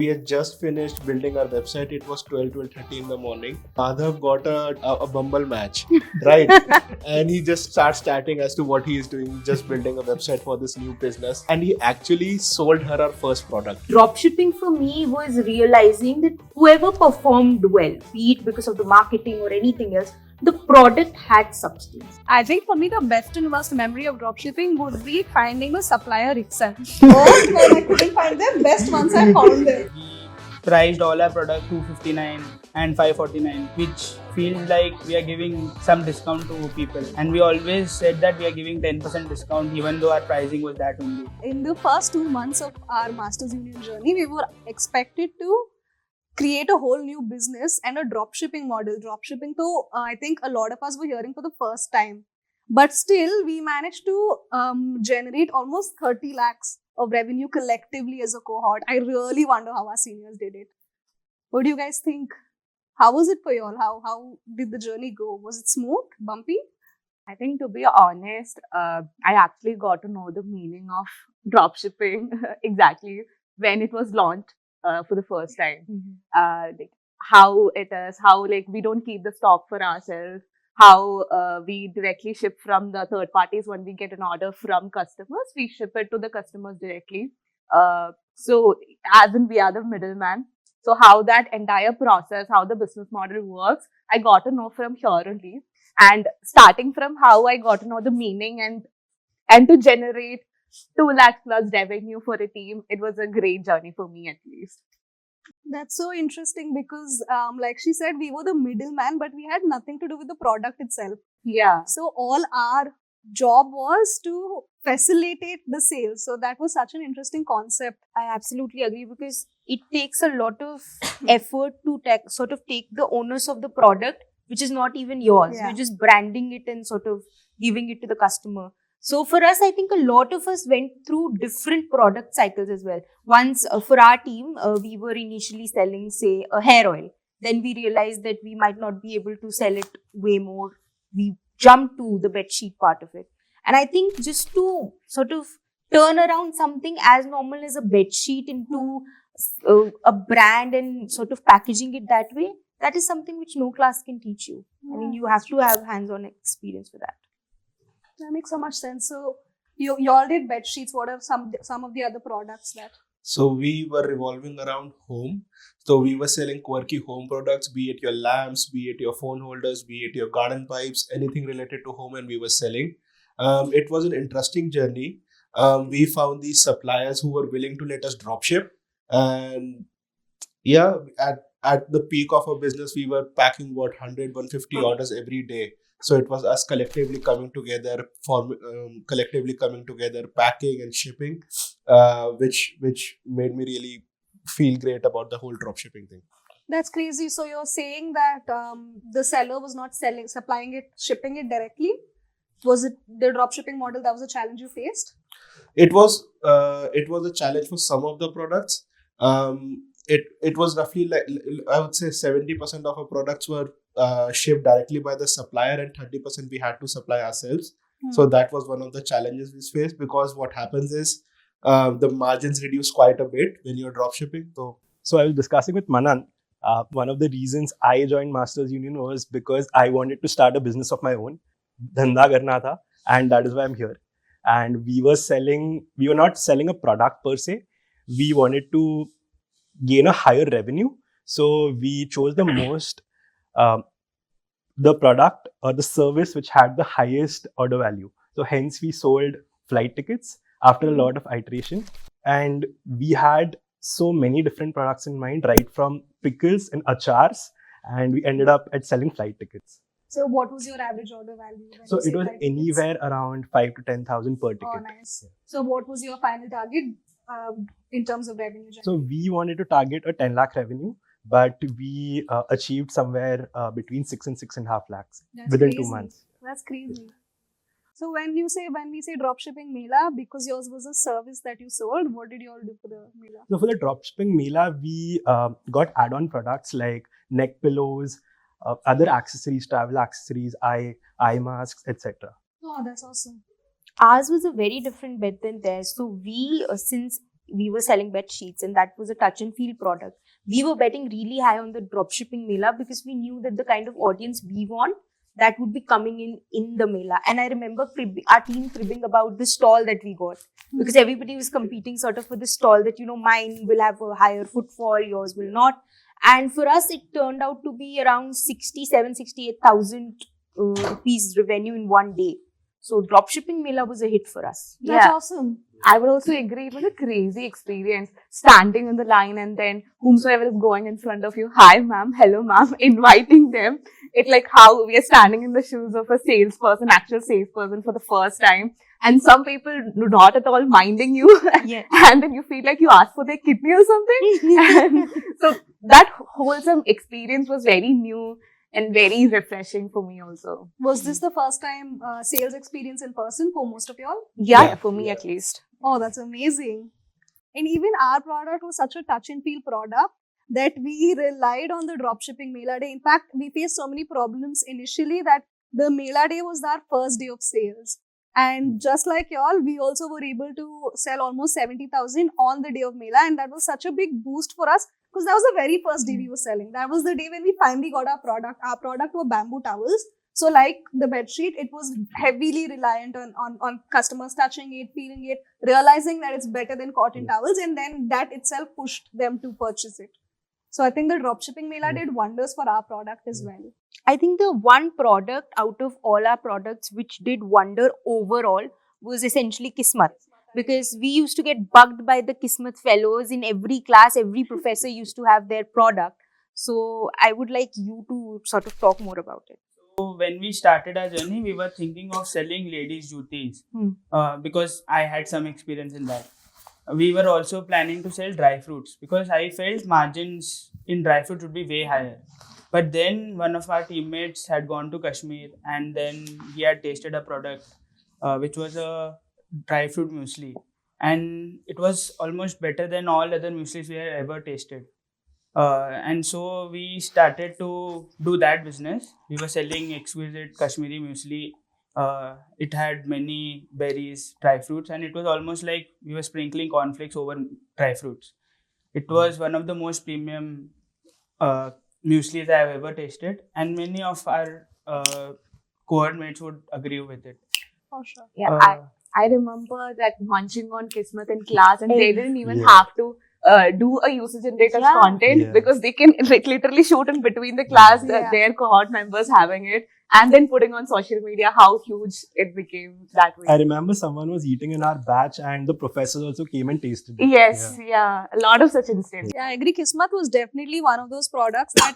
We had just finished building our website. It was 12:30 in the morning. Madhav got a Bumble match, right? And he just starts chatting as to what he is doing, just building a website for this new business. And he actually sold her our first product. Dropshipping for me was realizing that whoever performed well, be it because of the marketing or anything else, the product had substance. I think for me the best and worst memory of dropshipping would be finding a supplier itself. Worst when I couldn't find them, best once I found them. We priced all our product 259 and 549, which feels like we are giving some discount to people. And we always said that we are giving 10% discount even though our pricing was that only. In the first 2 months of our Masters Union journey, we were expected to create a whole new business and a dropshipping model. Dropshipping, though, I think a lot of us were hearing for the first time. But still, we managed to generate almost 30 lakhs of revenue collectively as a cohort. I really wonder how our seniors did it. What do you guys think? How was it for you all? How did the journey go? Was it smooth, bumpy? I think, to be honest, I actually got to know the meaning of dropshipping exactly when it was launched for the first time. Like how it is, how like we don't keep the stock for ourselves, how we directly ship from the third parties. When we get an order from customers, we ship it to the customers directly. So as in we are the middleman. So how that entire process, how the business model works, I got to know from here only. And starting from how I got to know the meaning and to generate 2 lakh plus revenue for a team, it was a great journey for me at least. That's so interesting because, like she said, we were the middleman, but we had nothing to do with the product itself. Yeah. So all our job was to facilitate the sales. So that was such an interesting concept. I absolutely agree because it takes a lot of effort to sort of take the onus of the product, which is not even yours. Yeah. You're just branding it and sort of giving it to the customer. So for us, I think a lot of us went through different product cycles as well. Once for our team, we were initially selling, say, a hair oil. Then we realized that we might not be able to sell it way more. We jumped to the bedsheet part of it. And I think just to sort of turn around something as normal as a bedsheet into a brand and sort of packaging it that way, that is something which no class can teach you. I mean, you have to have hands-on experience for that. That makes so much sense. So you all did bed sheets. What are some of the other products that? So we were revolving around home. So we were selling quirky home products, be it your lamps, be it your phone holders, be it your garden pipes, anything related to home, and we were selling. It was an interesting journey. We found these suppliers who were willing to let us dropship. And yeah, at the peak of our business, we were packing 150 orders every day. So it was us collectively coming together, packing and shipping, which made me really feel great about the whole dropshipping thing. That's crazy. So you're saying that the seller was not supplying it, shipping it directly? Was it the dropshipping model that was a challenge you faced? It was a challenge for some of the products. It was roughly like, I would say 70% of our products were shipped directly by the supplier and 30% we had to supply ourselves. So that was one of the challenges we faced, because what happens is the margins reduce quite a bit when you're drop shipping. So I was discussing with Manan. One of the reasons I joined Masters Union was because I wanted to start a business of my own. Dhanda karna tha, and that is why I'm here. And we were not selling a product per se. We wanted to gain a higher revenue. So we chose the most, the product or the service which had the highest order value. So hence we sold flight tickets after a lot of iteration. And we had so many different products in mind, right from pickles and achars, and we ended up at selling flight tickets. So what was your average order value? So it was anywhere around 5,000 to 10,000 per ticket. Oh, nice. So what was your final target in terms of revenue? So we wanted to target a 10 lakh revenue, but we achieved somewhere between 6 and 6.5 lakhs within crazy. 2 months. That's crazy. So when we say dropshipping Mela, because yours was a service that you sold, what did you all do for the Mela? So for the dropshipping Mela, we got add-on products like neck pillows, other accessories, travel accessories, eye masks, etc. Oh, that's awesome. Ours was a very different bet than theirs. So we, since we were selling bed sheets, and that was a touch and feel product. We were betting really high on the dropshipping mela because we knew that the kind of audience we want, that would be coming in the mela. And I remember our team cribbing about the stall that we got, because everybody was competing sort of for the stall that, mine will have a higher footfall, yours will not. And for us, it turned out to be around 68,000 rupees revenue in one day. So dropshipping mela was a hit for us. That's Yeah. awesome. I would also agree. It was a crazy experience standing in the line and then whomsoever is going in front of you, hi ma'am, hello ma'am, inviting them. It's like how we are standing in the shoes of a salesperson, actual salesperson for the first time. And some people do not at all minding you. Yeah. And then you feel like you asked for their kidney or something. And so that wholesome experience was very new and very refreshing for me also. Was this the first time sales experience in person for most of y'all? Yeah, for me at least. Oh, that's amazing. And even our product was such a touch and feel product that we relied on the dropshipping Mela Day. In fact, we faced so many problems initially that the Mela Day was our first day of sales. And just like y'all, we also were able to sell almost 70,000 on the day of Mela. And that was such a big boost for us because that was the very first day we were selling. That was the day when we finally got our product. Our product were bamboo towels. So like the bedsheet, it was heavily reliant on customers touching it, feeling it, realizing that it's better than cotton towels, and then that itself pushed them to purchase it. So I think the dropshipping Mela did wonders for our product as well. I think the one product out of all our products which did wonder overall was essentially Kismat. Because we used to get bugged by the Kismat fellows in every class, every professor used to have their product. So I would like you to sort of talk more about it. So when we started our journey, we were thinking of selling ladies' jutis because I had some experience in that. We were also planning to sell dry fruits because I felt margins in dry fruits would be way higher. But then one of our teammates had gone to Kashmir and then he had tasted a product which was a dry fruit muesli. And it was almost better than all other mueslis we had ever tasted. And so we started to do that business. We were selling exquisite Kashmiri muesli. It had many berries, dry fruits, and it was almost like we were sprinkling cornflakes over dry fruits. It was one of the most premium mueslis I have ever tasted, and many of our cohort mates would agree with it. For sure. Yeah, I remember that munching on Kismat in class, and they didn't even Yeah. have to do a user generated Yeah. content Yeah. because they can like literally shoot in between the class Yeah. their cohort members having it and then putting on social media how huge it became that way. I remember someone was eating in our batch and the professors also came and tasted it. Yes, yeah, a lot of such instances. Yeah, I agree. Kismat was definitely one of those products that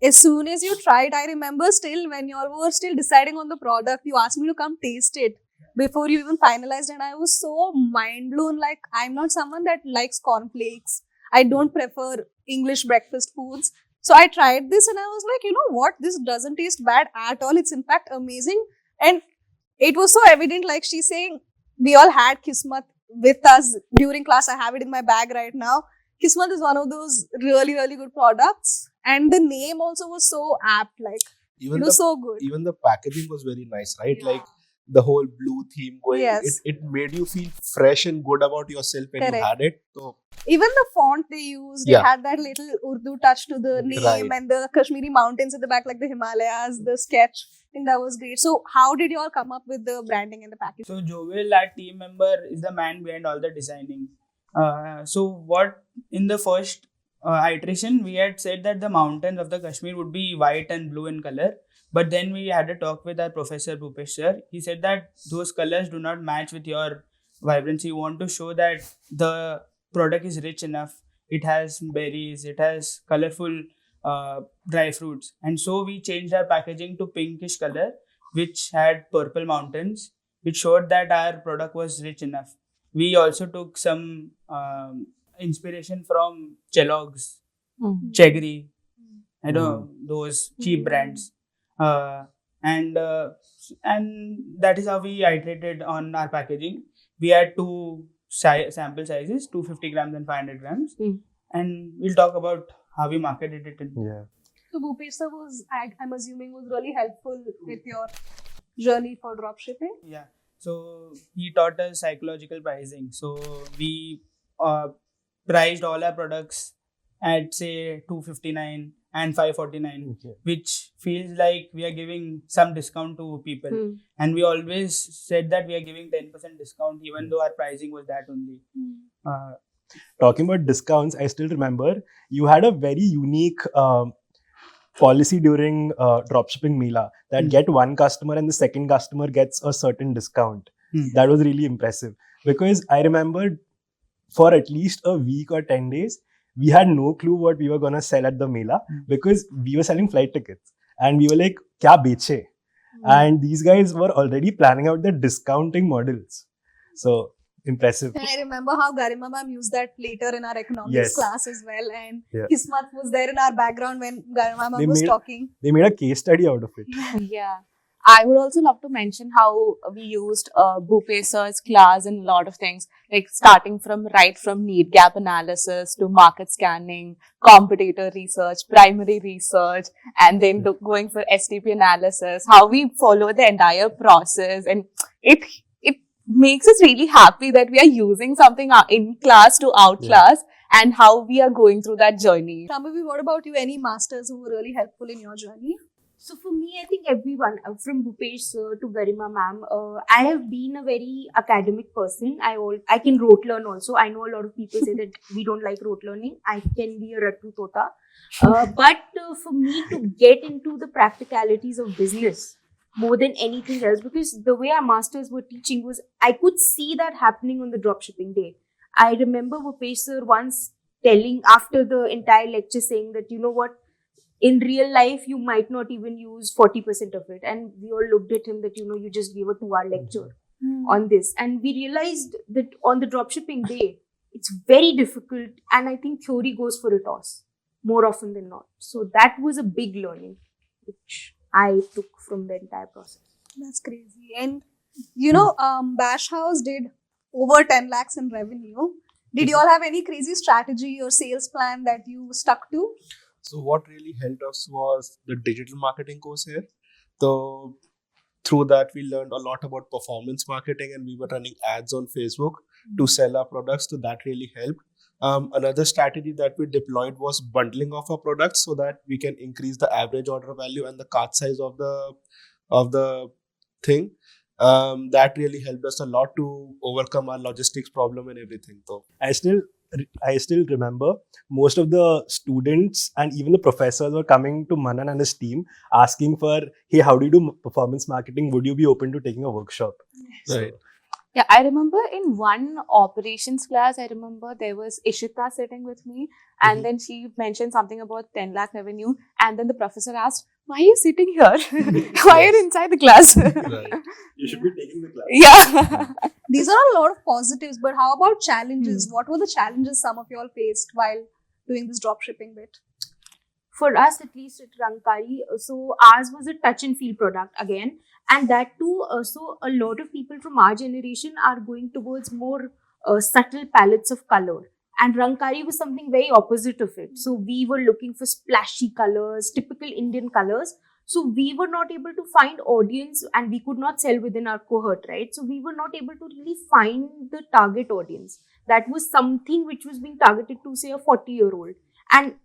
as soon as you tried, I remember still when you all were still deciding on the product, you asked me to come taste it before you even finalized, and I was so mind blown. Like, I'm not someone that likes cornflakes. I don't prefer English breakfast foods. So I tried this and I was like, you know what? This doesn't taste bad at all. It's in fact amazing. And it was so evident, like she's saying, we all had Kismat with us during class. I have it in my bag right now. Kismat is one of those really, really good products. And the name also was so apt. Like, Even it was so good. even the packaging was very nice, right? Like the whole blue theme going, Yes. it made you feel fresh and good about yourself when Correct. you had it. So Even the font they used, Yeah. it had that little Urdu touch to the name Right. and the Kashmiri mountains at the back, like the Himalayas, the sketch. I think that was great. So, how did you all come up with the branding and the packaging? So Joel, our team member, is the man behind all the designing. So what in the first iteration we had said that the mountains of the Kashmir would be white and blue in color, but then we had a talk with our professor Bhupesh sir. He said that those colors do not match with your vibrancy. You want to show that the product is rich enough. It has berries. It has colorful dry fruits, and so we changed our packaging to pinkish color, which had purple mountains, which showed that our product was rich enough. We also took some inspiration from Kellogg's, Chegri, I know those cheap brands, and that is how we iterated on our packaging. We had two sample sizes, 250 grams and 500 grams, and we'll talk about how we marketed it. Yeah. So, Bhupesh sir was, I'm assuming, was really helpful with your journey for dropshipping. Yeah. So he taught us psychological pricing. So we priced all our products at say 259 and 549, Okay. which feels like we are giving some discount to people. And we always said that we are giving 10% discount, even though our pricing was that only. Uh, Talking about discounts, I still remember you had a very unique policy during dropshipping Mela that get one customer and the second customer gets a certain discount. That was really impressive because I remember for at least a week or 10 days, we had no clue what we were going to sell at the Mela because we were selling flight tickets and we were like, kya beche? And these guys were already planning out their discounting models. So impressive. And I remember how Garima ma'am used that later in our economics Yes. class as well. And Yeah. Kismat was there in our background when Garima They ma'am was made- talking. They made a case study out of it. Yeah. I would also love to mention how we used Bhupesh sir's class in a lot of things, like starting from need gap analysis to market scanning, competitor research, primary research, and then going for STP analysis, how we follow the entire process. And it makes us really happy that we are using something in class to outclass and how we are going through that journey. Shambhavi, what about you? Any masters who were really helpful in your journey? So for me, I think everyone from Bhupesh sir to Garima ma'am, I have been a very academic person. I can rote learn also. I know a lot of people say that we don't like rote learning. I can be a rattu tota. But for me to get into the practicalities of business more than anything else, because the way our masters were teaching was, I could see that happening on the dropshipping day. I remember Bhupesh sir once telling after the entire lecture saying that, you know what, in real life, you might not even use 40% of it. And we all looked at him that, you know, you just gave a 2-hour lecture on this. And we realized that on the dropshipping day, it's very difficult. And I think theory goes for a toss more often than not. So that was a big learning, which I took from the entire process. That's crazy. And you know, Bash House did over 10 lakhs in revenue. Did you all have any crazy strategy or sales plan that you stuck to? So what really helped us was the digital marketing course here. So through that, we learned a lot about performance marketing, and we were running ads on Facebook to sell our products. So that really helped. Another strategy that we deployed was bundling of our products so that we can increase the average order value and the cart size of the thing. That really helped us a lot to overcome our logistics problem and everything. So I still remember most of the students and even the professors were coming to Manan and his team asking for, hey, how do you do performance marketing? Would you be open to taking a workshop? right. Yeah, I remember in one operations class, I remember there was Ishita sitting with me, and then she mentioned something about 10 lakh revenue, and then the professor asked, why are you sitting here? Why are you inside the class? Right. You should be taking the class. Yeah. These are a lot of positives, but how about challenges? What were the challenges some of you all faced while doing this dropshipping bit? For us, at least at Rankari, so ours was a touch and feel product again. And that too, so a lot of people from our generation are going towards more subtle palettes of color. And Rankari was something very opposite of it. So we were looking for splashy colors, typical Indian colors. So we were not able to find audience, and we could not sell within our cohort, right? So we were not able to really find the target audience. That was something which was being targeted to, say, a 40-year-old. And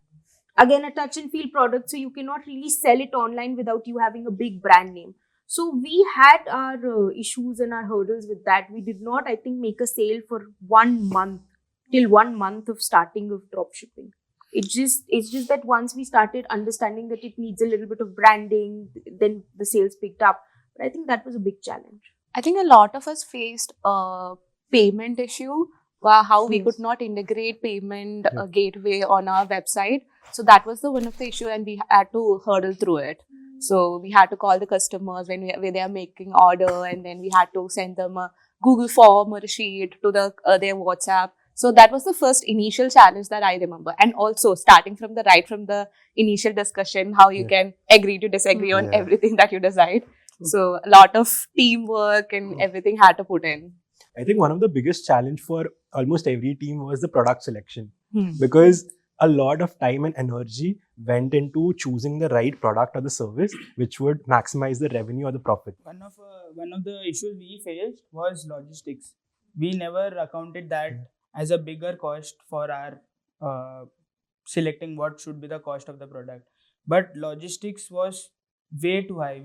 again, a touch and feel product, so you cannot really sell it online without you having a big brand name. So we had our issues and our hurdles with that. We did not, I think, make a sale for 1 month, till 1 month of starting of dropshipping. It's just that once we started understanding that it needs a little bit of branding, then the sales picked up. But I think that was a big challenge. I think a lot of us faced a payment issue, how we could not integrate payment gateway on our website. So that was one of the issue, and we had to hurdle through it. So we had to call the customers when they are making order, and then we had to send them a Google form or a sheet to their WhatsApp. So that was the first initial challenge that I remember. And also starting from the initial discussion, how you can agree to disagree on everything that you decide. So a lot of teamwork and everything had to put in. I think one of the biggest challenge for almost every team was the product selection, because a lot of time and energy went into choosing the right product or the service which would maximize the revenue or the profit. One of the issues we faced was logistics. We never accounted that, as a bigger cost for our selecting what should be the cost of the product. But logistics was way too high.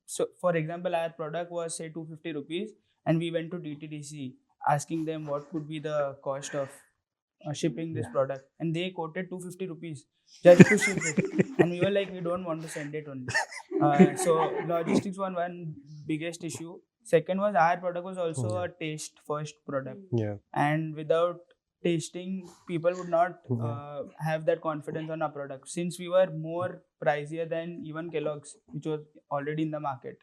So for example, our product was say 250 rupees, and we went to DTDC asking them what could be the cost of shipping this product, and they quoted 250 rupees just to ship it, and we were like, we don't want to send it only. So logistics was one biggest issue. Second was our product was also a taste first product, Yeah. and without tasting, people would not have that confidence on our product, since we were more pricier than even Kellogg's, which was already in the market.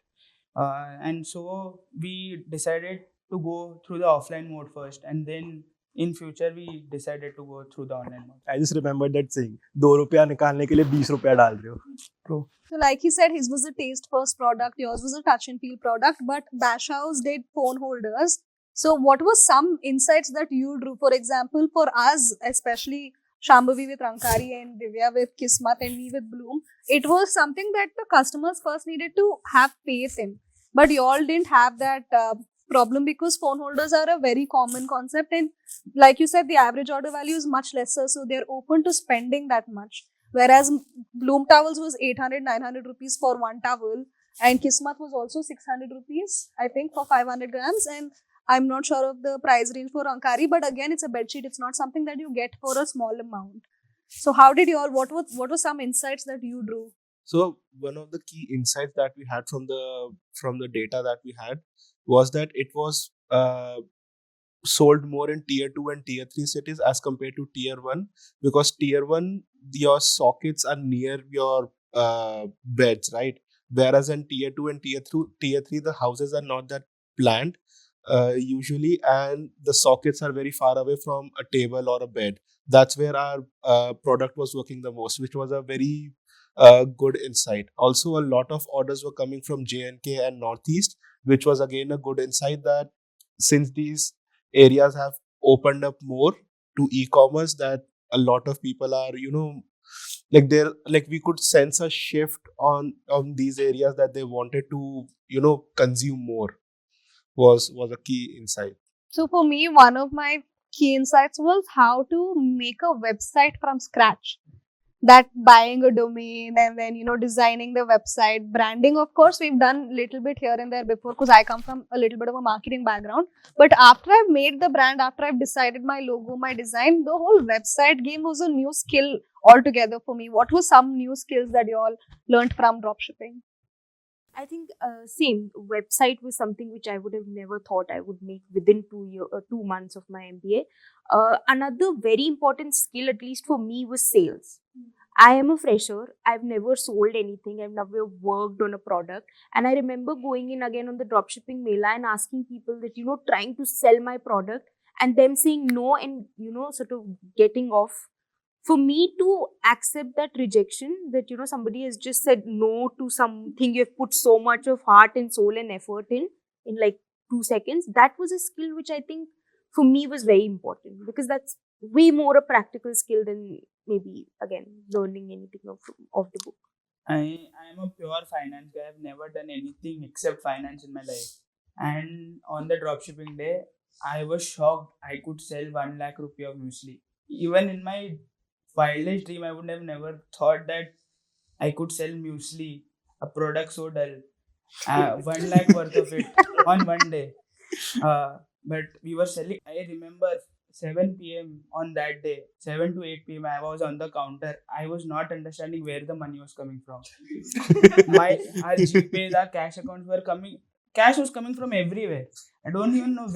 And so we decided to go through the offline mode first, and then in future we decided to go through the online mode. I just remembered that saying, 2 रुपया निकालने के लिए 20 रुपया डाल रहे हो. So like he said, his was a taste first product, yours was a touch and feel product, but Bash House did phone holders. So what was some insights that you drew? For example, for us, especially Shambhavi with Rankari and Divya with Kismat and me with Bloom, it was something that the customers first needed to have faith in. But you all didn't have that problem because phone holders are a very common concept, and like you said, the average order value is much lesser, so they're open to spending that much. Whereas Bloom towels was 800-900 rupees for one towel, and Kismat was also 600 rupees, I think, for 500 grams. And I'm not sure of the price range for Ankari, but again, it's a bedsheet. It's not something that you get for a small amount. So how did you all? What were some insights that you drew? So one of the key insights that we had from the data that we had was that it was sold more in tier 2 and tier 3 cities as compared to tier 1, because tier 1 your sockets are near your beds, right? Whereas in tier 2 and tier 3 the houses are not that planned usually, and the sockets are very far away from a table or a bed. That's where our product was working the most, which was a very good insight. Also, a lot of orders were coming from J&K and Northeast, which was again a good insight that since these areas have opened up more to e-commerce, that a lot of people are, we could sense a shift on these areas that they wanted to, consume more, was a key insight. So for me, one of my key insights was how to make a website from scratch. That buying a domain and then, designing the website, branding, of course, we've done little bit here and there before because I come from a little bit of a marketing background. But after I've made the brand, after I've decided my logo, my design, the whole website game was a new skill altogether for me. What were some new skills that you all learned from dropshipping? I think same website was something which I would have never thought I would make within 2 months of my MBA. Another very important skill, at least for me, was sales. I am a fresher. I've never sold anything. I've never worked on a product. And I remember going in again on the dropshipping mela and asking people that, trying to sell my product and them saying no and, sort of getting off. For me to accept that rejection, that, somebody has just said no to something you've put so much of heart and soul and effort in like 2 seconds, that was a skill which I think for me was very important, because that's way more a practical skill than maybe, again, learning anything of the book. I am a pure finance guy. I've never done anything except finance in my life. And on the dropshipping day, I was shocked I could sell 1 lakh rupee of muesli. Even in my wildest dream, I would have never thought that I could sell muesli, a product so dull, 1 lakh worth of it on one day. But we were selling. I remember 7 p.m. on that day, 7 to 8 p.m. I was on the counter. I was not understanding where the money was coming from. Our GPay, our cash accounts were coming. Cash was coming from everywhere. I don't even know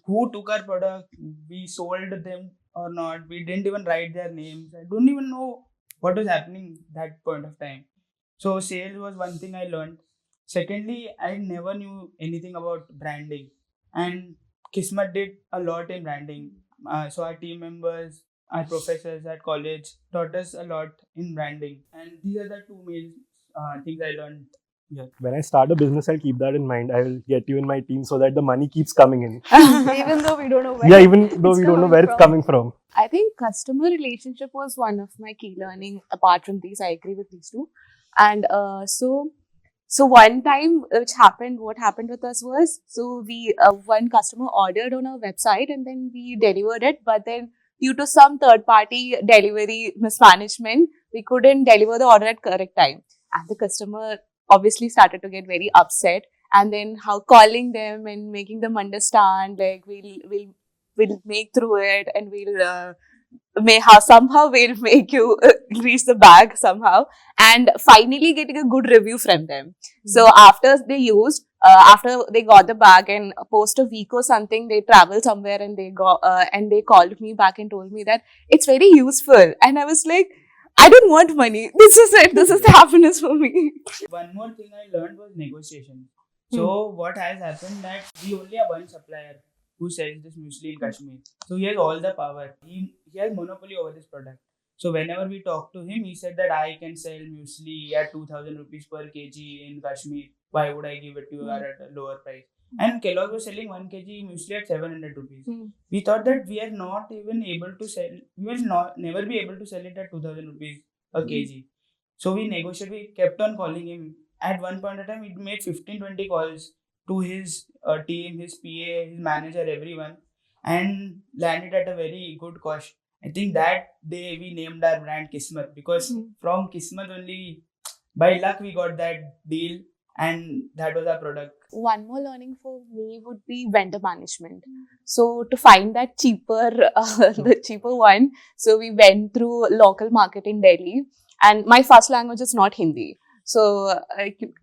who took our product. We sold them or not. We didn't even write their names. I don't even know what was happening that point of time. So sales was one thing I learned. Secondly, I never knew anything about branding, and Kismat did a lot in branding. So our team members, our professors at college taught us a lot in branding, and these are the two main things I learned here. When I start a business, I'll keep that in mind. I will get you in my team so that the money keeps coming in. Even though we don't know where. Yeah, even though we don't know where it's coming from. I think customer relationship was one of my key learning apart from these. I agree with these two. And so So one time, what happened with us was, so we, one customer ordered on our website and then we delivered it, but then due to some third party delivery mismanagement, we couldn't deliver the order at correct time. And the customer obviously started to get very upset. And then how calling them and making them understand, like we'll make through it, and somehow we'll make you reach the bag somehow, and finally getting a good review from them. So after they got the bag, and post a week or something, they traveled somewhere and they called me back and told me that it's very useful. And I was like, I don't want money. This is it. This is the happiness for me. One more thing I learned was negotiation. So what has happened that we only have one supplier who sells this muesli in Kashmir. So he has all the power. He has monopoly over this product. So whenever we talk to him, he said that I can sell muesli at 2,000 rupees per kg in Kashmir. Why would I give it to you at a lower price? And Kellogg was selling 1 kg muesli at 700 rupees. We thought that we are not even able to sell. We will never be able to sell it at 2,000 rupees a kg. So we negotiated. We kept on calling him. At one point in time, we made 15-20 calls to his team, his PA, his manager, everyone, and landed at a very good cost. I think that day we named our brand Kismat, because from Kismat only, by luck, we got that deal, and that was our product. One more learning for me would be vendor management. So to find that the cheaper one, so we went through local market in Delhi, and my first language is not Hindi. So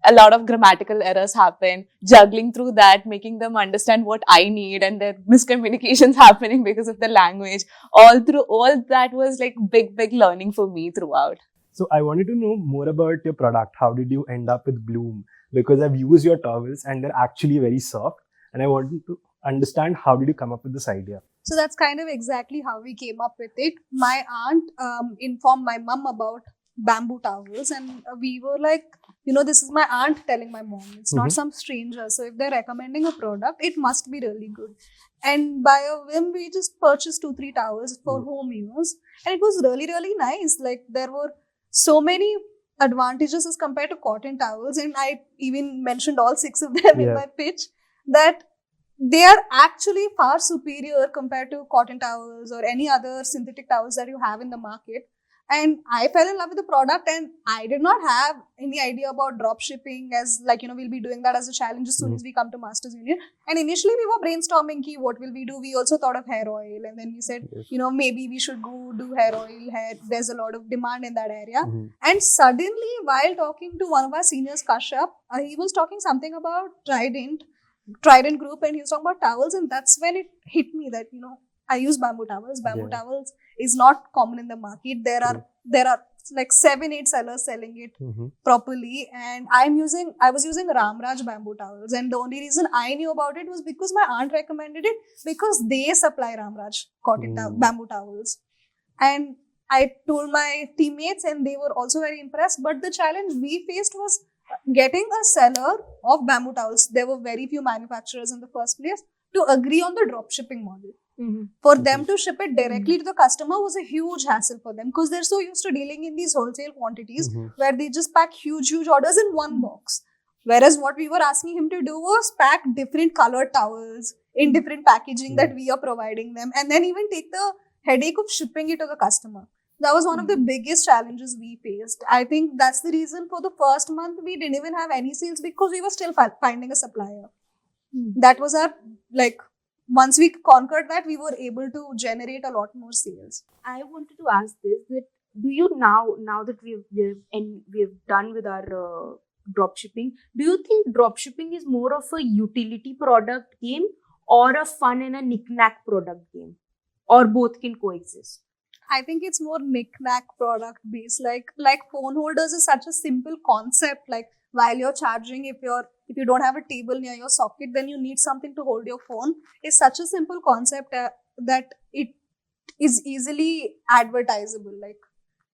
a lot of grammatical errors happen, juggling through that, making them understand what I need, and there miscommunications happening because of the language. All that was like big learning for me throughout. So I wanted to know more about your product. How did you end up with Bloom? Because I've used your towels and they're actually very soft. And I wanted to understand, how did you come up with this idea? So that's kind of exactly how we came up with it. My aunt informed my mom about bamboo towels, and we were like, this is my aunt telling my mom. It's not some stranger. So if they're recommending a product, it must be really good. And by a whim, we just purchased 2-3 towels for home use. And it was really, really nice. Like, there were so many advantages as compared to cotton towels. And I even mentioned all 6 of them in my pitch, that they are actually far superior compared to cotton towels or any other synthetic towels that you have in the market. And I fell in love with the product, and I did not have any idea about drop shipping, as we'll be doing that as a challenge as soon as we come to Masters Union. And initially we were brainstorming, what will we do? We also thought of hair oil, and then we said, maybe we should go do hair oil. There's a lot of demand in that area. And suddenly, while talking to one of our seniors, Kashyap, he was talking something about Trident Group, and he was talking about towels, and that's when it hit me that, I use bamboo towels. Bamboo towels is not common in the market. There are like 7-8 sellers selling it properly, and I was using Ramraj bamboo towels, and the only reason I knew about it was because my aunt recommended it, because they supply Ramraj bamboo towels. And I told my teammates, and they were also very impressed. But the challenge we faced was getting a seller of bamboo towels. There were very few manufacturers in the first place to agree on the drop shipping model. For them to ship it directly to the customer was a huge hassle for them, because they're so used to dealing in these wholesale quantities where they just pack huge orders in one box. Whereas what we were asking him to do was pack different colored towels in different packaging that we are providing them, and then even take the headache of shipping it to the customer. That was one of the biggest challenges we faced. I think that's the reason for the first month we didn't even have any sales, because we were still finding a supplier. That was our, once we conquered that, we were able to generate a lot more sales. I wanted to ask this, that do you now that we've done with our dropshipping, do you think dropshipping is more of a utility product game or a fun and a knick-knack product game, or both can coexist? I think it's more knick-knack product based. Like phone holders is such a simple concept. Like, while you're charging, if you don't have a table near your socket, then you need something to hold your phone. It's such a simple concept that it is easily advertisable. Like,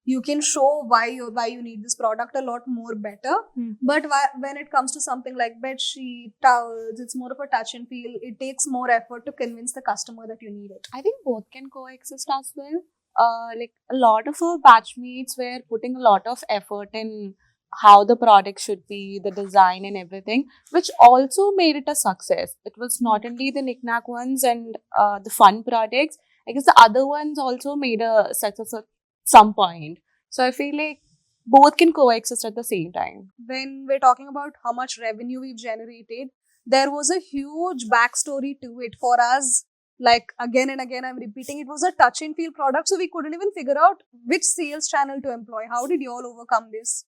you can show why you need this product a lot more better. But when it comes to something like bedsheet, towels, it's more of a touch and feel. It takes more effort to convince the customer that you need it. I think both can coexist as well. A lot of our batchmates were putting a lot of effort in how the product should be, the design and everything, which also made it a success. It was not only the knick-knack ones and the fun products. I guess the other ones also made a success at some point. So I feel like both can coexist at the same time. When we're talking about how much revenue we've generated, there was a huge backstory to it for us. Like again and again, I'm repeating, it was a touch and feel product, so we couldn't even figure out which sales channel to employ. How did you all overcome this?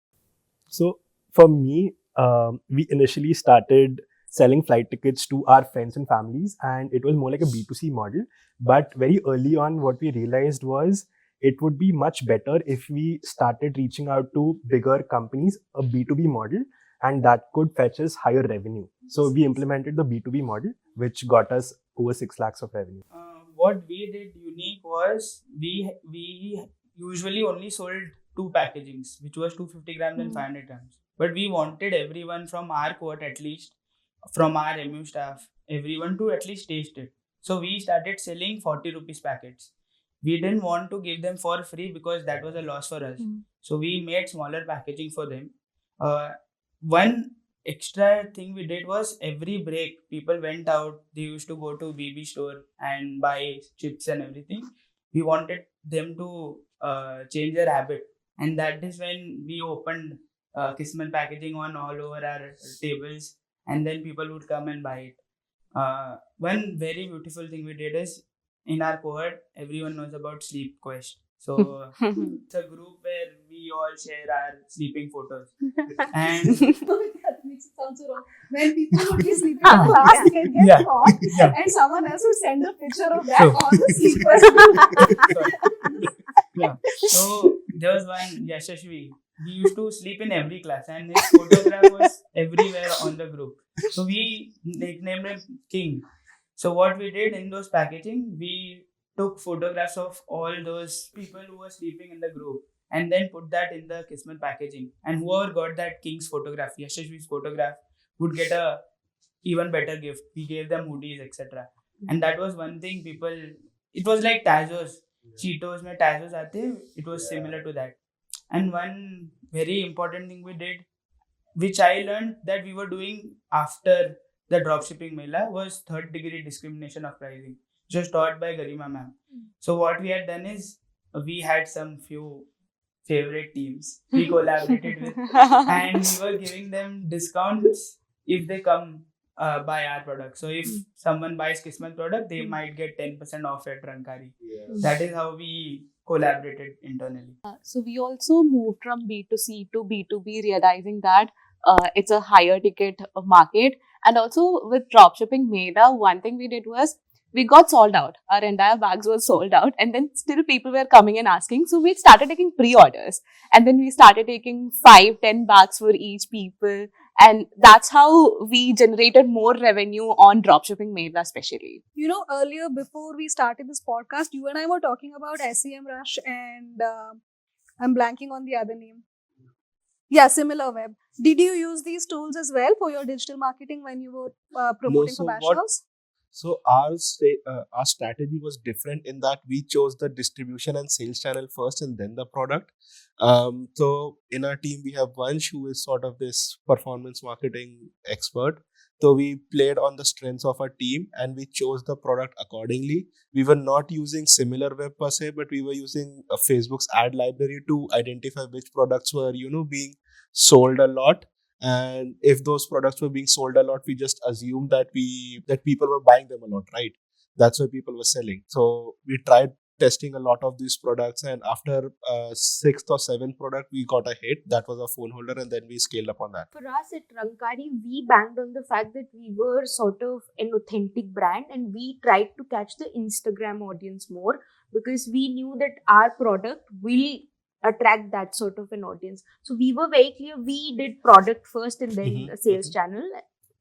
So for me, we initially started selling flight tickets to our friends and families, and it was more like a B2C model. But very early on, what we realized was it would be much better if we started reaching out to bigger companies, a B2B model, and that could fetch us higher revenue. So we implemented the B2B model, which got us over 6 lakhs of revenue. What we did unique was we usually only sold two packagings, which was 250 grams and 500 grams. But we wanted everyone from our cohort, at least from our MU staff, everyone to at least taste it. So we started selling 40 rupees packets. We didn't want to give them for free because that was a loss for us. So we made smaller packaging for them. One extra thing we did was every break, people went out. They used to go to BB store and buy chips and everything. We wanted them to change their habit, and that is when we opened Kismat packaging on all over our tables, and then people would come and buy it. One very beautiful thing we did is in our cohort, everyone knows about Sleep Quest. So it's a group where we all share our sleeping photos. And That makes it sound so wrong. When people would be sleeping in class, they'd get Yeah. caught, Yeah. and someone else would send a picture of that So- on the sleepers. yeah. So there was one Yashashvi. He used to sleep in every class, and his photograph was everywhere on the group. So we nicknamed him King. So what we did in those packaging, we took photographs of all those people who were sleeping in the group, and then put that in the Kismat packaging. And whoever got that King's photograph, Yashashvi's photograph, would get a even better gift. We gave them hoodies, etc. And that was one thing people. It was like Tazos. Cheetos mein Tazos aate. It was similar to that. And one very important thing we did, which I learned that we were doing after the dropshipping mela, was third degree discrimination of pricing, just taught by Garima ma'am. So what we had done is we had some few favorite teams we collaborated with, and we were giving them discounts if they come buy our product. So if someone buys Kismat product, they might get 10% off at Rankari. That is how we collaborated internally. So we also moved from B2C to B2B, realizing that it's a higher ticket market. And also with dropshipping Meda, one thing we did was we got sold out. Our entire bags were sold out, and then still people were coming and asking. So we started taking pre-orders, and then we started taking 5-10 bags for each people. And that's how we generated more revenue on dropshipping Mela, especially. You know, earlier before we started this podcast, you and I were talking about SEM Rush and I'm blanking on the other name. Yeah, SimilarWeb. Did you use these tools as well for your digital marketing when you were promoting so for Bash what- House? So our strategy was different in that we chose the distribution and sales channel first and then the product. So in our team we have Vansh, who is sort of this performance marketing expert. So we played on the strengths of our team and we chose the product accordingly. We were not using SimilarWeb per se, but we were using Facebook's ad library to identify which products were being sold a lot. And if those products were being sold a lot, we just assumed that people were buying them a lot, right? That's why people were selling. So we tried testing a lot of these products, and after sixth or seventh product, we got a hit. That was a phone holder, and then we scaled up on that. For us at Rankari, we banged on the fact that we were sort of an authentic brand, and we tried to catch the Instagram audience more because we knew that our product will attract that sort of an audience. So we were very clear, we did product first and then a sales channel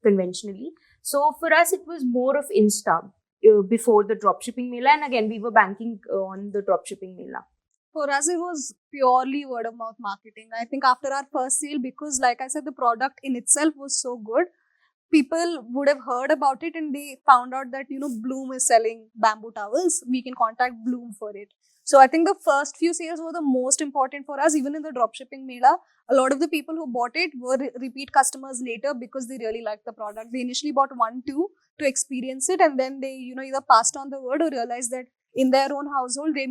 conventionally. So for us, it was more of Insta before the dropshipping mela. And again, we were banking on the dropshipping mela. For us, it was purely word of mouth marketing. I think after our first sale, because like I said, the product in itself was so good, people would have heard about it and they found out that, Bloom is selling bamboo towels. We can contact Bloom for it. So I think the first few sales were the most important for us. Even in the dropshipping mela, a lot of the people who bought it were repeat customers later because they really liked the product. They initially bought 1, 2 to experience it, and then they either passed on the word or realized that in their own household they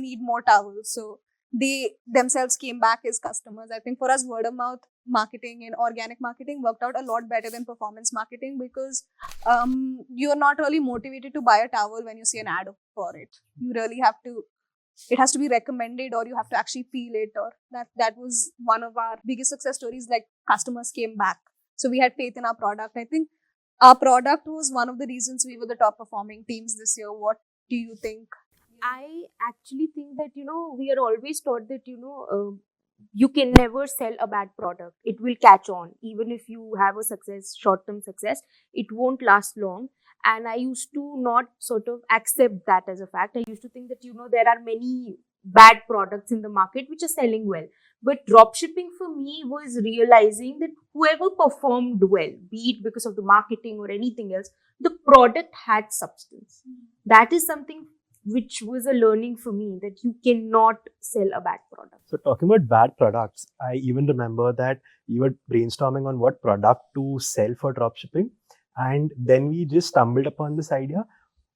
need more towels. So they themselves came back as customers. I think for us, word of mouth marketing and organic marketing worked out a lot better than performance marketing, because you're not really motivated to buy a towel when you see an ad for it. You really have to, it has to be recommended, or you have to actually feel it, or that was one of our biggest success stories. Like, customers came back, so we had faith in our product. I think our product was one of the reasons we were the top performing teams this year. What do you think? I actually think that, we are always taught that, you can never sell a bad product. It will catch on. Even if you have a short-term success, it won't last long. And I used to not sort of accept that as a fact. I used to think that, there are many bad products in the market which are selling well. But dropshipping for me was realizing that whoever performed well, be it because of the marketing or anything else, the product had substance. That is something which was a learning for me, that you cannot sell a bad product. So talking about bad products, I even remember that you were brainstorming on what product to sell for dropshipping. And then we just stumbled upon this idea.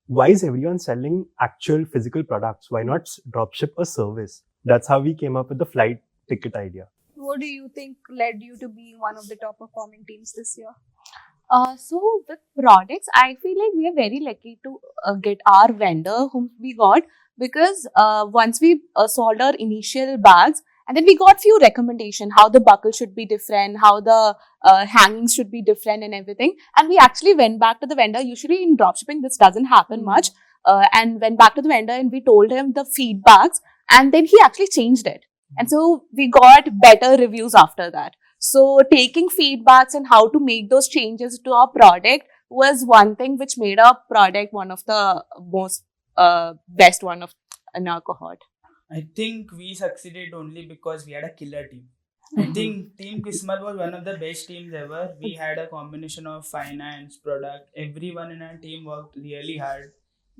Why is everyone selling actual physical products? Why not dropship a service? That's how we came up with the flight ticket idea. What do you think led you to be one of the top performing teams this year? So with products, I feel like we are very lucky to get our vendor whom we got, because once we solved our initial bags, and then we got few recommendation how the buckle should be different, how the hangings should be different and everything. And we actually went back to the vendor. Usually in dropshipping, this doesn't happen much. And went back to the vendor and we told him the feedbacks, and then he actually changed it. And so we got better reviews after that. So taking feedbacks and how to make those changes to our product was one thing which made our product one of the most best one of in our cohort. I think we succeeded only because we had a killer team. I think Team Kismat was one of the best teams ever. We had a combination of finance, product. Everyone in our team worked really hard.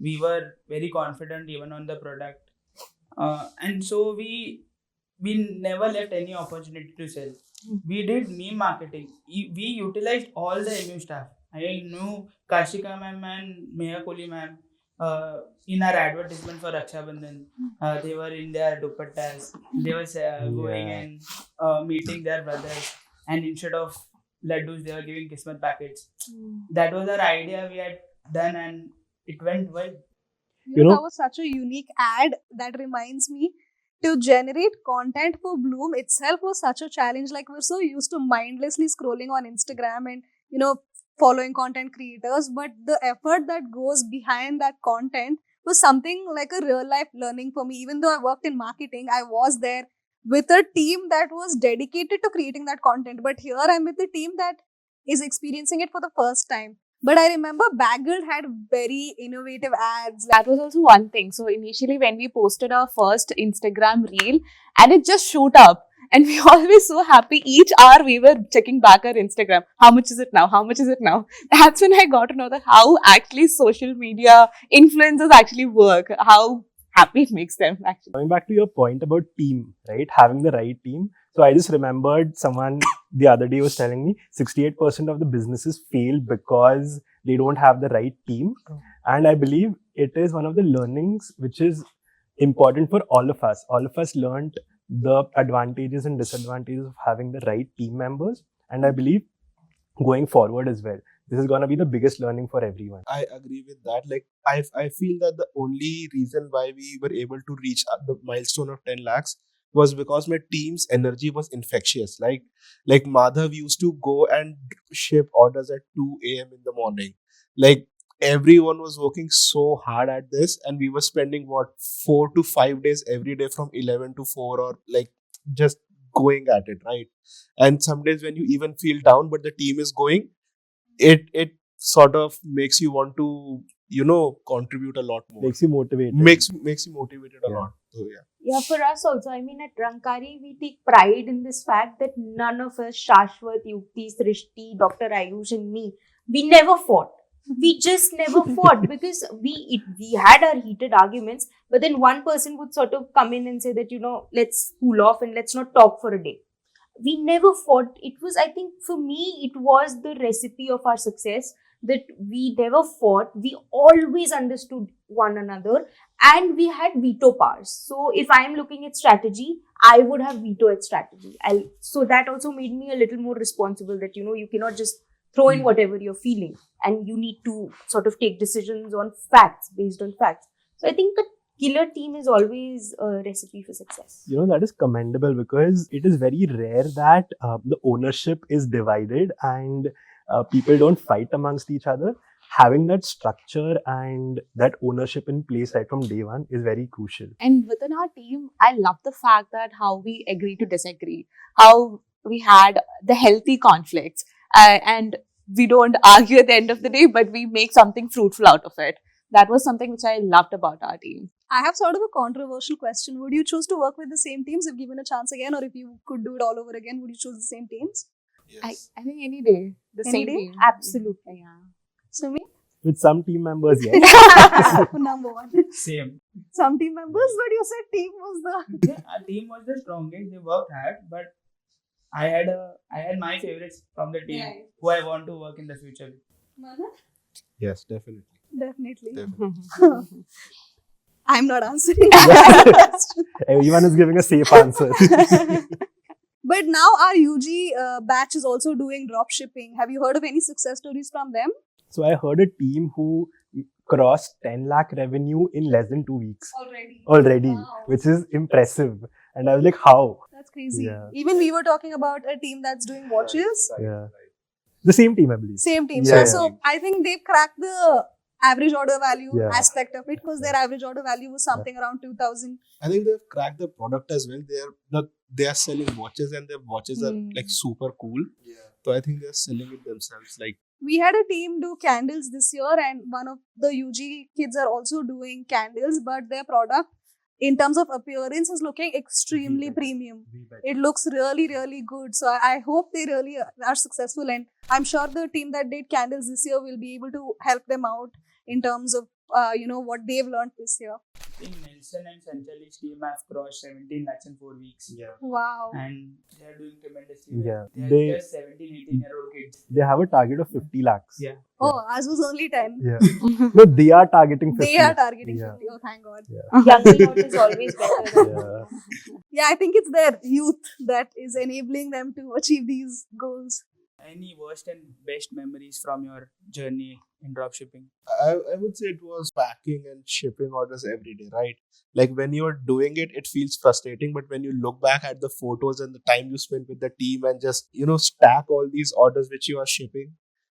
We were very confident even on the product. And so we never left any opportunity to sell. We did meme marketing. We utilized all the MU staff. I knew Kashika ma'am and Meha Kohli ma'am in our advertisement for Raksha Bandhan. They were in their dupattas. They were going and meeting their brothers. And instead of laddus, they were giving Kismat packets. That was our idea we had done, and it went well. That was such a unique ad. That reminds me, to generate content for Bloom itself was such a challenge. Like, we're so used to mindlessly scrolling on Instagram and, following content creators, but the effort that goes behind that content was something like a real life learning for me. Even though I worked in marketing, I was there with a team that was dedicated to creating that content. But here I'm with a team that is experiencing it for the first time. But I remember Bagel had very innovative ads. That was also one thing. So initially when we posted our first Instagram reel, and it just shoot up, and we always so happy. Each hour we were checking back our Instagram. How much is it now? How much is it now? That's when I got to know that how actually social media influencers actually work. How happy it makes them actually. Going back to your point about team, right? Having the right team. So I just remembered someone the other day was telling me 68% of the businesses fail because they don't have the right team. And I believe it is one of the learnings which is important for all of us. All of us learned the advantages and disadvantages of having the right team members. And I believe going forward as well, this is going to be the biggest learning for everyone. I agree with that. Like, I feel that the only reason why we were able to reach the milestone of 10 lakhs was because my team's energy was infectious. Like Madhav used to go and ship orders at 2 a.m. in the morning. Like, everyone was working so hard at this, and we were spending 4 to 5 days every day from 11 to 4, or like just going at it, right? And some days when you even feel down, but the team is going, it sort of makes you want to contribute a lot more. Makes you motivated. Makes you motivated a lot. So Yeah, for us also. I mean, at Rankari, we take pride in this fact that none of us, Shashwat, Yukti, Srishti, Dr. Ayush and me, we never fought. we just never fought because we had our heated arguments, but then one person would sort of come in and say that, let's cool off and let's not talk for a day. We never fought. It was, I think, for me, it was the recipe of our success that we never fought. We always understood one another and we had veto powers. So if I am looking at strategy, I would have veto at strategy. So that also made me a little more responsible that, you cannot just throw in whatever you're feeling and you need to sort of take decisions on facts, based on facts. So I think a killer team is always a recipe for success. That is commendable because it is very rare that the ownership is divided and people don't fight amongst each other. Having that structure and that ownership in place right from day one is very crucial. And within our team, I love the fact that how we agree to disagree, how we had the healthy conflicts, and we don't argue at the end of the day, but we make something fruitful out of it. That was something which I loved about our team. I have sort of a controversial question. Would you choose to work with the same teams if given a chance again, or if you could do it all over again, would you choose the same teams? Yes. I think any day. The Any same day? team. Absolutely. Yeah. So me, With some team members, yes. number one. Same. Some team members, but you said team was the. Yeah, our team was the strongest. They worked hard, but I had my favorites from the team Right. who I want to work in the future with. Yes, definitely. Definitely. Definitely. I'm not answering that question. Everyone is giving a safe answer. But now our UG batch is also doing drop shipping. Have you heard of any success stories from them? So I heard a team who crossed 10 lakh revenue in less than 2 weeks already, Wow. which is impressive. And I was like, how? That's crazy. Yeah. Even we were talking about a team that's doing watches. Yeah. The same team, I believe. Same team. Yeah. So I think they've cracked the average order value Yeah. aspect of it because their average order value was something around 2,000. I think they've cracked the product as well. They are selling watches and their watches are like super cool. So I think they're selling it themselves. Like We had a team do candles this year, and one of the UG kids are also doing candles, but their product in terms of appearance is looking extremely premium. It looks really, really good. So I hope they really are successful, and I'm sure the team that did candles this year will be able to help them out in terms of what they've learned this year. I think Nelson and Sanchali's team have crossed 17 lakhs in 4 weeks. yeah. Wow. And they are doing tremendously well. Yeah. They are just 17, 18-year-old kids. They have a target of 50 lakhs. Yeah. Oh, ours was only 10. Yeah. No, they are targeting 50. They are targeting Yeah. 50. Oh, thank God. Young out is always better. Yeah. Yeah, I think it's their youth that is enabling them to achieve these goals. Any worst and best memories from your journey in dropshipping? I would say it was packing and shipping orders every day, right? Like when you're doing it, it feels frustrating. But when you look back at the photos and the time you spent with the team and just, stack all these orders which you are shipping,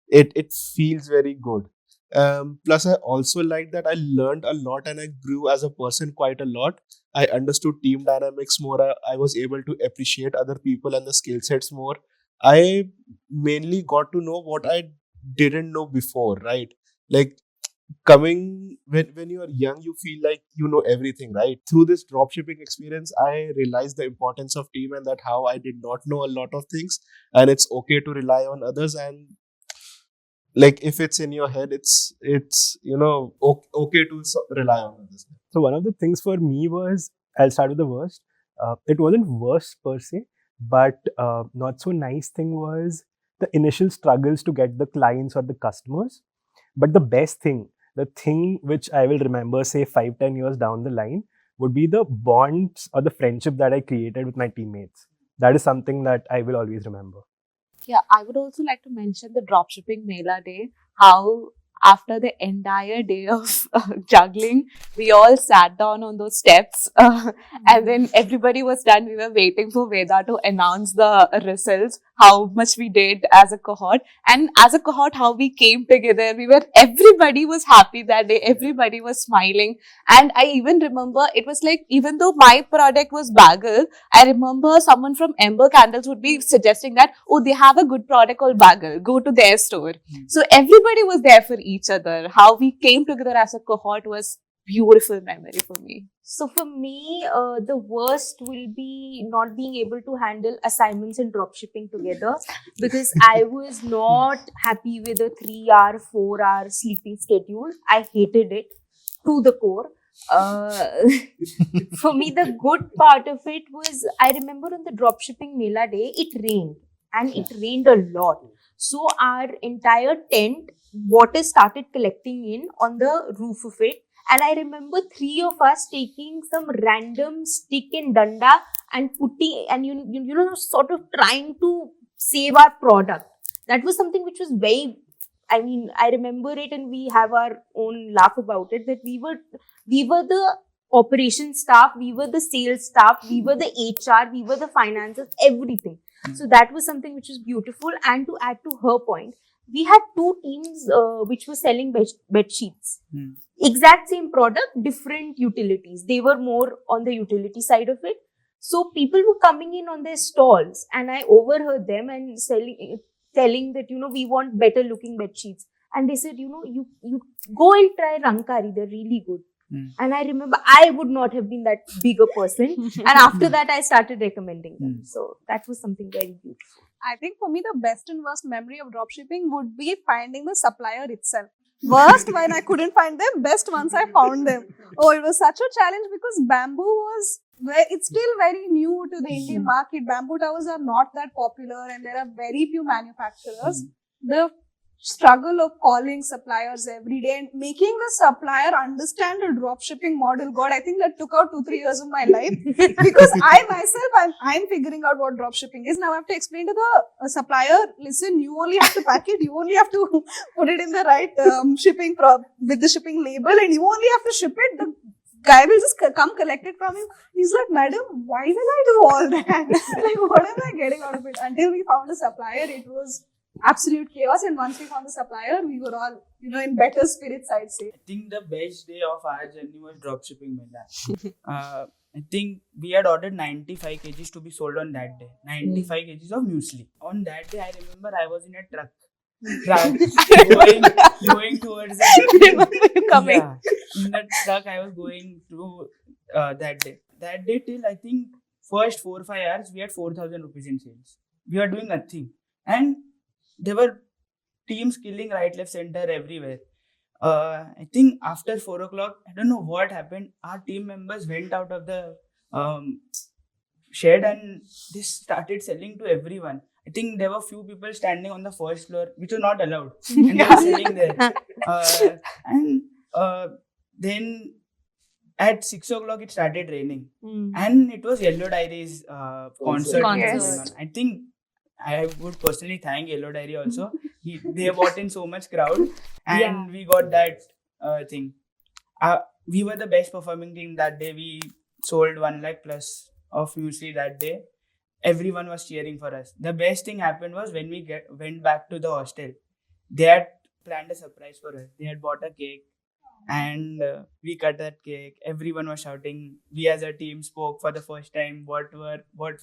it feels very good. Plus, I also like that I learned a lot and I grew as a person quite a lot. I understood team dynamics more. I was able to appreciate other people and the skill sets more. I mainly got to know what I didn't know before, right? Like when you are young, you feel like you know everything, right? Through this dropshipping experience, I realized the importance of team and that how I did not know a lot of things, and it's okay to rely on others. And like if it's in your head, it's okay to rely on others. So one of the things for me was, I'll start with the worst. It wasn't worst per se, but not so nice thing was the initial struggles to get the clients or the customers. But the best thing, the thing which I will remember, say 5-10 years down the line, would be the bonds or the friendship that I created with my teammates. That is something that I will always remember. Yeah, I would also like to mention the dropshipping Mela Day, how after the entire day of juggling, we all sat down on those steps and then everybody was done. We were waiting for Veda to announce the results, how much we did as a cohort. And as a cohort, how we came together. Everybody was happy that day. Everybody was smiling. And I even remember it was like, even though my product was Bagel, I remember someone from Ember Candles would be suggesting that, oh, they have a good product called Bagel. Go to their store. So everybody was there for each other. How we came together as a cohort was beautiful memory for me. So for me, the worst will be not being able to handle assignments and dropshipping together, because I was not happy with a 3-hour, 4-hour sleeping schedule. I hated it to the core. For me, the good part of it was, I remember on the dropshipping Mela day, it rained, and it rained a lot. So our entire tent, water started collecting in on the roof of it. And I remember 3 of us taking some random stick and danda and putting, and you know, sort of trying to save our product. That was something which was very, I mean, I remember it, and we have our own laugh about it, that we were the operations staff, we were the sales staff, we were the HR, we were the finances, everything. So that was something which was beautiful. And to add to her point, we had 2 teams which were selling bed sheets. Exact same product, different utilities. They were more on the utility side of it. So people were coming in on their stalls, and I overheard them and telling that, you know, we want better looking bed sheets. And they said, you know, you go and try Rankari, they're really good. And I remember I would not have been that big a person. And after that, I started recommending them. So that was something very beautiful. I think for me, the best and worst memory of dropshipping would be finding the supplier itself. Worst when I couldn't find them, best once I found them. Oh, it was such a challenge because bamboo was, it's still very new to the Indian market. Bamboo towers are not that popular and there are very few manufacturers. The struggle of calling suppliers every day and making the supplier understand the dropshipping model. God, I think that took out 2-3 years of my life because I myself, I'm figuring out what dropshipping is. Now I have to explain to the supplier, listen, you only have to pack it, you only have to put it in the right shipping with the shipping label, and you only have to ship it. The guy will just come collect it from you. He's like, madam, why will I do all that? Like, what am I getting out of it? Until we found a supplier, it was absolute chaos. And once we found the supplier, we were all, you know, in better spirits, I'd say. I think the best day of our journey was dropshipping Mela. I think we had ordered 95 kgs to be sold on that day. 95 kgs of muesli. On that day, I remember I was in a truck. going towards the Coming. Yeah, in that truck I was going to that day. That day till I think first 4 or 5 hours we had 4,000 rupees in sales. We were doing nothing, and there were teams killing right, left, center, everywhere. I think after 4 o'clock, I don't know what happened. Our team members went out of the shed and they started selling to everyone. I think there were few people standing on the first floor, which was not allowed, and they were selling there. Then at 6 o'clock it started raining, and it was Yellow Diary's concert going on. I think I would personally thank Yellow Diary also. They brought in so much crowd, and we got that thing. We were the best performing team that day. We sold 1 lakh plus of muesli that day. Everyone was cheering for us. The best thing happened was when we went back to the hostel. They had planned a surprise for us. They had bought a cake, and we cut that cake. Everyone was shouting. We as a team spoke for the first time what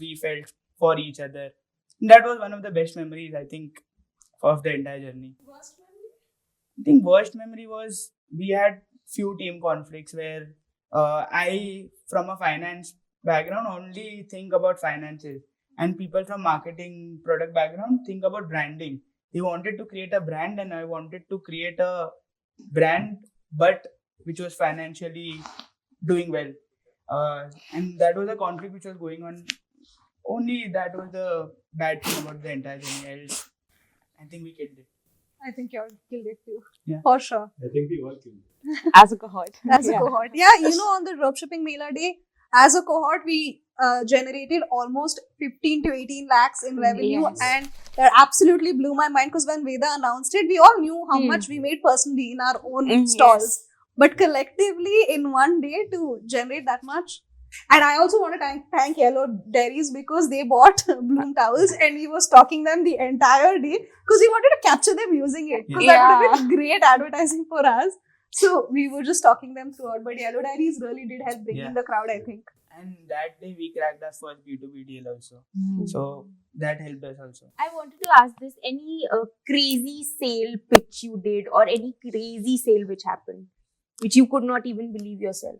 we felt for each other. That was one of the best memories, I think, of the entire journey. Worst memory? I think worst memory was we had few team conflicts where I, from a finance background, only think about finances, and people from marketing product background think about branding. They wanted to create a brand, and I wanted to create a brand, but which was financially doing well. And that was a conflict which was going on. Only that was the bad thing about the entire journey. Else, I think we killed it. I think you all killed it too. Yeah. For sure. I think we all killed it. As a cohort. As a cohort. Yeah, you know, on the dropshipping Mela day, as a cohort, we generated almost 15 to 18 lakhs in revenue. Yes. And that absolutely blew my mind because when Veda announced it, we all knew how much we made personally in our own stalls. Yes. But collectively, in one day to generate that much. And I also want to thank Yellow Dairies because they bought bloom towels and we were stocking them the entire day because we wanted to capture them using it. Because that would have been great advertising for us. So we were just stocking them throughout. But Yellow Dairies really did help bring in the crowd, I think. And that day we cracked our first B2B deal also. So that helped us also. I wanted to ask this, any crazy sale pitch you did or any crazy sale which happened? which you could not even believe yourself?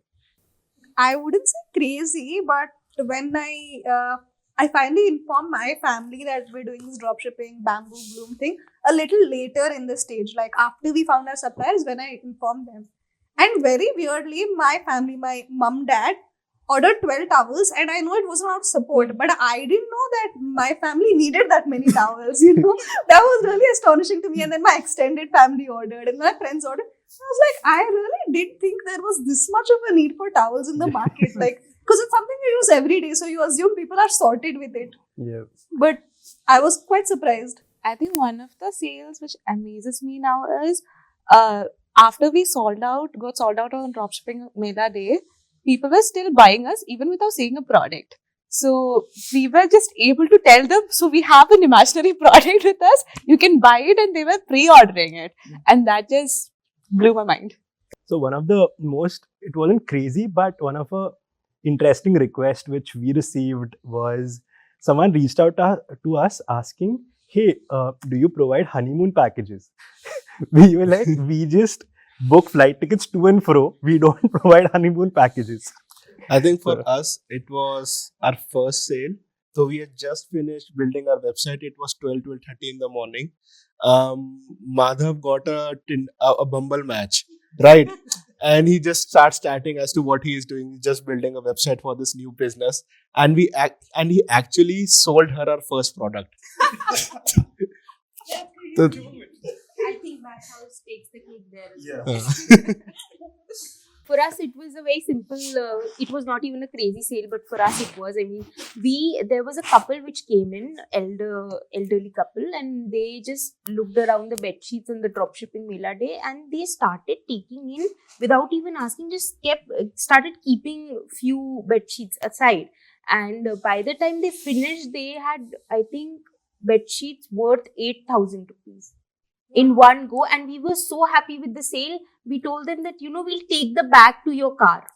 I wouldn't say crazy, but when I finally informed my family that we're doing this dropshipping bamboo bloom thing a little later in the stage, like after we found our suppliers, when I informed them. And very weirdly, my family, my mum, dad, ordered 12 towels, and I know it wasn't out of support, but I didn't know that my family needed that many towels, you know. That was really astonishing to me. And then my extended family ordered, and my friends ordered. I was like, I really did think there was this much of a need for towels in the market, like, because it's something you use every day, so you assume people are sorted with it. Yeah. But I was quite surprised. I think one of the sales which amazes me now is after we got sold out on dropshipping Mela Day, people were still buying us even without seeing a product. So we were just able to tell them, so we have an imaginary product with us, you can buy it, and they were pre-ordering it. And that just blew my mind. So one of the most, it wasn't crazy, but one of a interesting request which we received was someone reached out to us asking, hey, do you provide honeymoon packages? We were like, we just book flight tickets to and fro. We don't provide honeymoon packages. I think for us, it was our first sale. So we had just finished building our website. It was 12:30 in the morning. Madhav got a Bumble match, right? And he just starts chatting as to what he is doing. He's just building a website for this new business. And he actually sold her our first product. So, I think that house takes the cake there. yeah. For us, it was a very simple. It was not even a crazy sale, but for us, it was. I mean, there was a couple which came in, elderly couple, and they just looked around the bed sheets on the dropshipping Mela Day, and they started taking in without even asking. Just started keeping few bed sheets aside, and by the time they finished, they had, I think, bed sheets worth 8,000 rupees in one go, and we were so happy with the sale. We told them that, we'll take the bag to your car.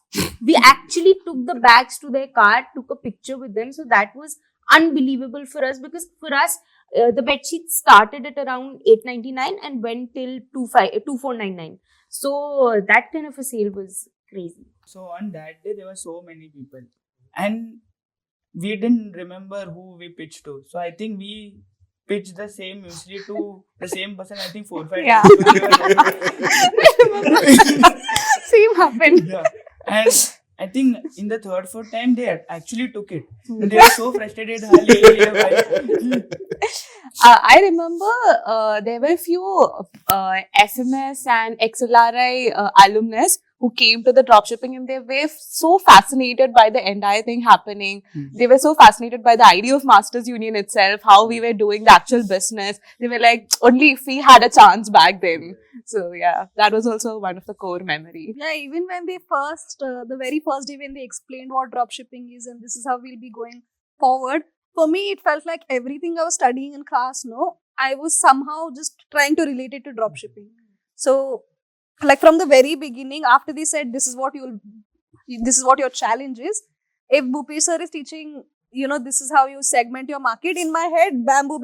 We actually took the bags to their car, took a picture with them. So that was unbelievable for us, because for us, the bedsheet started at around 899 and went till 2499. So that kind of a sale was crazy. So on that day, there were so many people, and we didn't remember who we pitched to. So I think we pitched the same muesli to the same person, I think 4 or 5 Yeah. times. Same happened. Yeah. And I think in the third, fourth time, they actually took it. And they were so frustrated. I remember there were few SMS and XLRI alumnus who came to the dropshipping, and they were so fascinated by the entire thing happening. They were so fascinated by the idea of Masters Union itself, how we were doing the actual business. They were like, only if we had a chance back then. So yeah, that was also one of the core memory. Yeah, even when they the very first day when they explained what dropshipping is and this is how we'll be going forward, for me, it felt like everything I was studying in class, I was somehow just trying to relate it to dropshipping. So, like from the very beginning, after they said, this is what your challenge is. If Bhupesh sir is teaching, this is how you segment your market, in my head, bamboo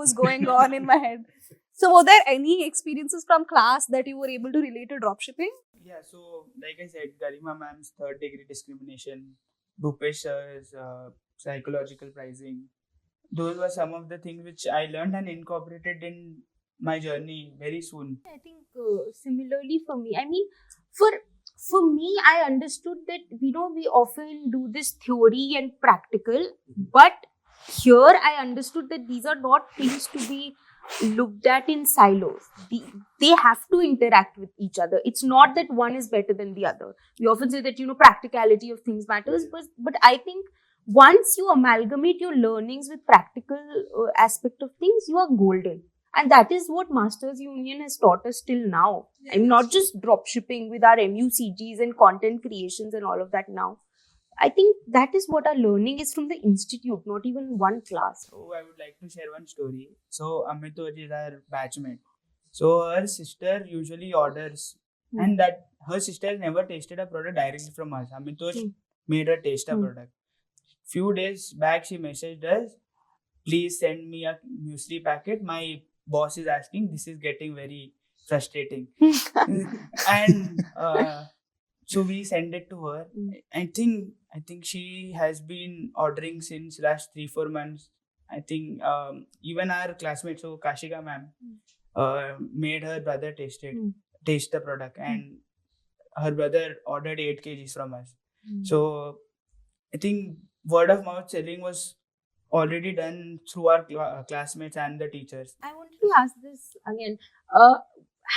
is going on in my head. So, were there any experiences from class that you were able to relate to dropshipping? Yeah, so like I said, Garima ma'am's third degree discrimination, Bhupesh sir's psychological pricing. Those were some of the things which I learned and incorporated in my journey very soon. I think similarly for me, I mean, for me, I understood that, we often do this theory and practical, but here I understood that these are not things to be looked at in silos. They have to interact with each other. It's not that one is better than the other. We often say that, practicality of things matters, but I think once you amalgamate your learnings with practical aspect of things, you are golden. And that is what Masters Union has taught us till now. I mean, not just dropshipping with our MUCGs and content creations and all of that now. I think that is what our learning is from the institute, not even one class. So I would like to share one story. So Amitoj is our batchmate. So her sister usually orders, and that her sister never tasted a product directly from us. Amitoj made her taste a product. Few days back, she messaged us, please send me a muesli packet. My boss is asking, this is getting very frustrating. And so we send it to her. I think she has been ordering since last 3-4 months. I think even our classmate, so Kashika ma'am, made her brother taste the product, and her brother ordered 8 kgs from us. So I think word of mouth selling was already done through our classmates and the teachers. I wanted to ask this again.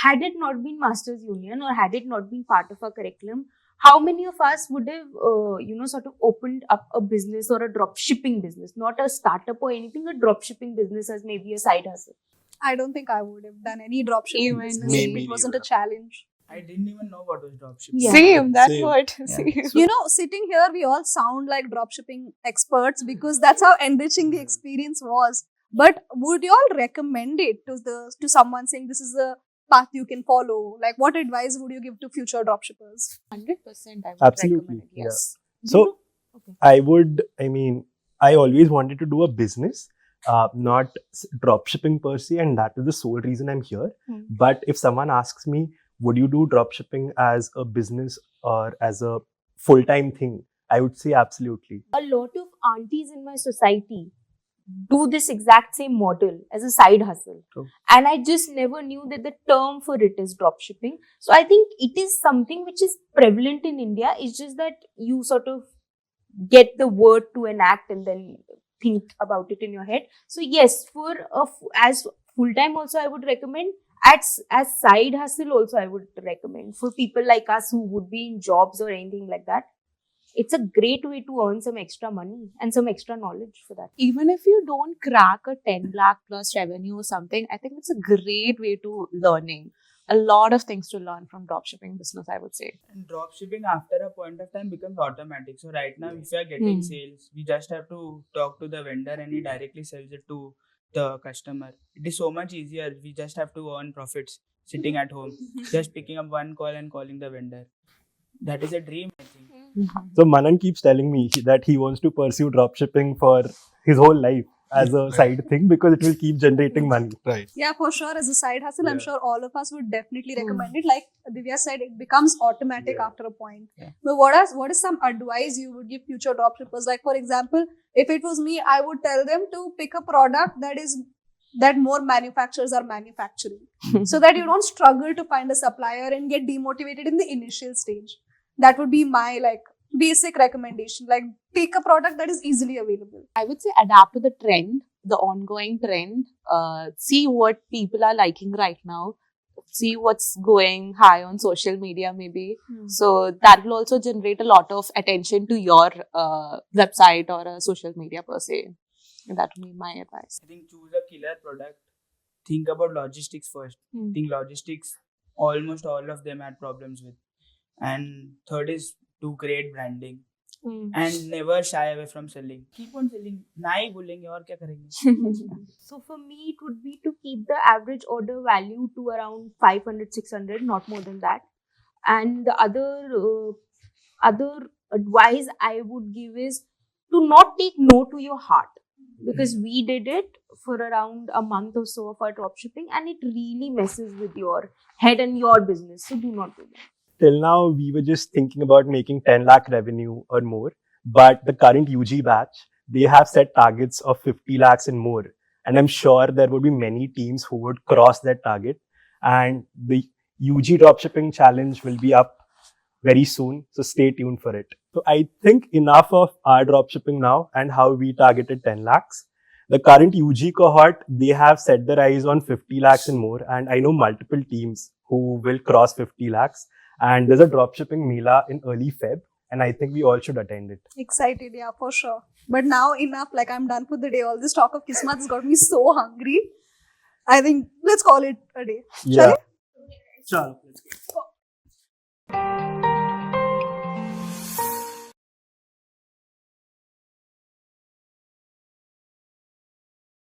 Had it not been Masters Union or had it not been part of our curriculum, how many of us would have, sort of opened up a business or a drop shipping business, not a startup or anything, a drop shipping business as maybe a side hustle? I don't think I would have done any dropshipping Even business. me It wasn't neither. a challenge. I didn't even know what was dropshipping. Yeah. Same, that's Same. what. Yeah. Same. You know, sitting here, we all sound like dropshipping experts because that's how enriching the experience was. But would you all recommend it to someone saying this is a path you can follow? Like, what advice would you give to future dropshippers? 100% I would Absolutely, recommend it, yeah. yes. So Okay. I always wanted to do a business, not dropshipping per se, and that is the sole reason I'm here. But if someone asks me, would you do dropshipping as a business or as a full-time thing, I would say absolutely. A lot of aunties in my society do this exact same model as a side hustle. True. And I just never knew that the term for it is dropshipping. So I think it is something which is prevalent in India. It's just that you sort of get the word to enact and then think about it in your head. So yes, as full-time also I would recommend. As side hustle also I would recommend. For people like us who would be in jobs or anything like that, it's a great way to earn some extra money and some extra knowledge for that. Even if you don't crack a 10 lakh plus revenue or something, I think it's a great way to learning. A lot of things to learn from dropshipping business, I would say. And dropshipping after a point of time becomes automatic. So right now, if we are getting sales, we just have to talk to the vendor and he directly sells it to the customer. It is so much easier. We just have to earn profits sitting at home, just picking up one call and calling the vendor. That is a dream, I think. So Manan keeps telling me that he wants to pursue dropshipping for his whole life as a side thing because it will keep generating money. Right. Yeah, for sure. As a side hustle, I'm Yeah. sure all of us would definitely recommend it. Like Divya said, it becomes automatic after a point. Yeah. But what is some advice you would give future dropshippers? Like, for example, if it was me, I would tell them to pick a product that more manufacturers are manufacturing, so that you don't struggle to find a supplier and get demotivated in the initial stage. That would be my basic recommendation. Like, pick a product that is easily available. I would say adapt to the trend, the ongoing trend. See what people are liking right now. See what's going high on social media, maybe. So that will also generate a lot of attention to your website or a social media per se. And that would be my advice. I think choose a killer product. Think about logistics first. I think logistics, almost all of them had problems with. And third is to create branding. And never shy away from selling. Keep on selling. Nahi bolenge aur kya karenge. So for me, it would be to keep the average order value to around 500, 600, not more than that. And the other advice I would give is to not take no to your heart. Because we did it for around a month or so of our dropshipping and it really messes with your head and your business. So do not do that. Till now, we were just thinking about making 10 lakh revenue or more. But the current UG batch, they have set targets of 50 lakhs and more. And I'm sure there would be many teams who would cross that target. And the UG dropshipping challenge will be up very soon. So stay tuned for it. So I think enough of our dropshipping now and how we targeted 10 lakhs. The current UG cohort, they have set their eyes on 50 lakhs and more. And I know multiple teams who will cross 50 lakhs. And there's a dropshipping Mela in early Feb. And I think we all should attend it. Excited, yeah, for sure. But now enough, I'm done for the day. All this talk of Kismat has got me so hungry. I think let's call it a day. Yeah. Shall we? Chalo, let's go.